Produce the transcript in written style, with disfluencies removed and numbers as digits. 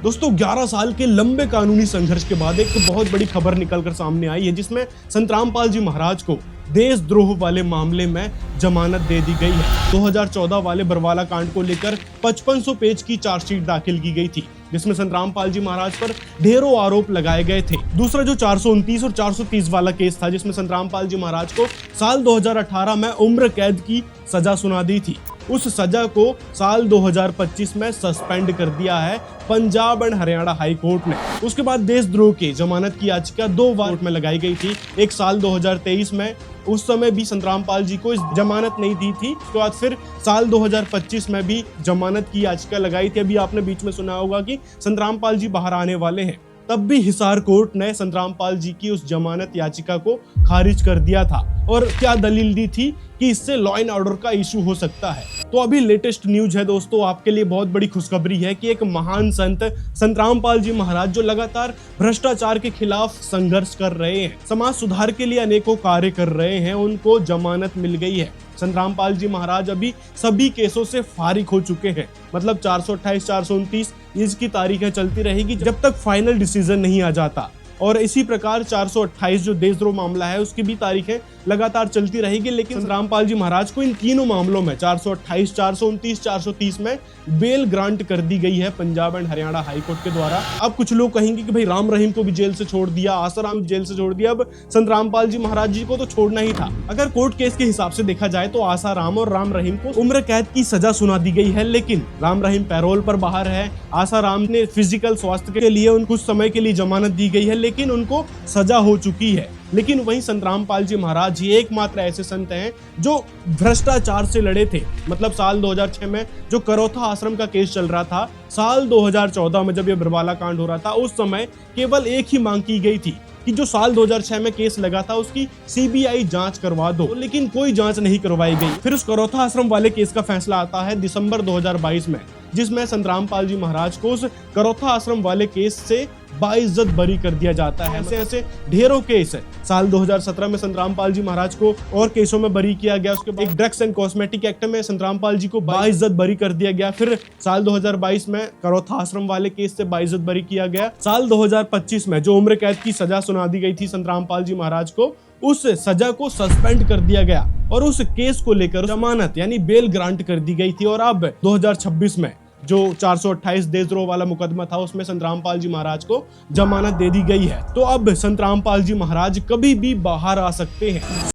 दोस्तों 11 साल के लंबे कानूनी संघर्ष के बाद एक बहुत बड़ी खबर निकलकर सामने आई है, जिसमें संतरामपाल जी महाराज को देशद्रोह वाले मामले में जमानत दे दी गई है। 2014 वाले बरवाला कांड को लेकर 5500 पेज की चार्जशीट दाखिल की गई थी, जिसमें संतरामपाल जी महाराज पर ढेरों आरोप लगाए गए थे। दूसरा जो 429 और 430 वाला केस था, जिसमें संतरामपाल जी महाराज को साल 2018 में उम्र कैद की सजा सुना दी थी, उस सजा को साल 2025 में सस्पेंड कर दिया है Punjab and Haryana high court ने। उसके बाद देशद्रोह की जमानत की याचिका 2 बार कोर्ट में लगाई गई थी, एक साल 2023 में, उस समय भी संतरामपाल जी को जमानत नहीं दी थी। उसके बाद फिर साल 2025 में भी जमानत की याचिका लगाई थी। अभी आपने बीच में सुना होगा कि संतरामपाल जी बाहर आने वाले हैं, तब भी हिसार कोर्ट ने संतरामपाल जी की उस जमानत याचिका को खारिज कर दिया था। और क्या दलील दी थी कि इससे लॉ एंड ऑर्डर का इशू हो सकता है। तो अभी लेटेस्ट न्यूज है दोस्तों, आपके लिए बहुत बड़ी खुशखबरी है कि एक महान संत संतरामपाल जी महाराज, जो लगातार भ्रष्टाचार के खिलाफ संघर्ष कर रहे हैं, समाज सुधार के लिए अनेकों कार्य कर रहे हैं, उनको जमानत मिल गई है। संतरामपाल जी महाराज अभी सभी केसों से फारिग हो चुके हैं। मतलब 428, 429 इसकी तारीखें चलती रहेगी जब तक फाइनल डिसीजन नहीं आ जाता। और इसी प्रकार 428 जो देशद्रोह मामला है, उसकी भी तारीखें लगातार चलती रहेगी। लेकिन संतरामपाल जी महाराज को इन तीनों मामलों में 428, 429, 430 में बेल ग्रांट कर दी गई है Punjab and Haryana high court के द्वारा। अब कुछ लोग कहेंगे कि भाई राम रहीम को भी जेल से छोड़ दिया, आसाराम जेल से छोड़ दिया, अब संतरामपाल जी महाराज जी को तो छोड़ना ही था। अगर कोर्ट केस के हिसाब से देखा जाए तो आसाराम और राम रहीम को उम्र कैद की सजा सुना दी गई है, लेकिन राम रहीम पैरोल पर बाहर है। आसाराम ने फिजिकल स्वास्थ्य के लिए कुछ समय के लिए जमानत दी गई है, लेकिन उनको सजा हो चुकी है। लेकिन वहीं संतरामपाल जी महाराज ही एकमात्र ऐसे संत हैं जो भ्रष्टाचार से लड़े थे। मतलब साल 2006 में जो करोथा आश्रम का केस चल रहा था, साल 2014 में जब ये बरवाला कांड हो रहा था, उस समय केवल एक ही मांग की गई थी कि जो साल 2006 में केस लगा था उसकी सीबीआई जांच करवा दो, लेकिन कोई जांच नहीं करवाई गई। फिर उस करोथा आश्रम वाले केस का फैसला आता है दिसंबर 2022 में, जिसमें संतरामपाल जी महाराज को उस करोथा आश्रम वाले केस से बाइज्जत बरी कर दिया जाता है। ऐसे ऐसे ढेरों केस है। साल 2017 में संतरामपाल जी महाराज को और केसों में बरी किया गया। उसके बाद एक ड्रग्स एंड कॉस्मेटिक एक्ट में संतरामपाल जी को बाइज्जत बरी कर दिया गया। फिर साल 2022 में करोथा आश्रम वाले केस से बाइज्जत बरी किया गया। साल 2025 में जो उम्र कैद की सजा सुना दी गई थी संतरामपाल जी महाराज को, उस सजा को सस्पेंड कर दिया गया और उस केस को लेकर जमानत यानी बेल ग्रांट कर दी गई थी। और अब 2026 में जो 428 देशद्रोह वाला मुकदमा था, उसमें संतरामपाल जी महाराज को जमानत दे दी गई है। तो अब संतरामपाल जी महाराज कभी भी बाहर आ सकते हैं।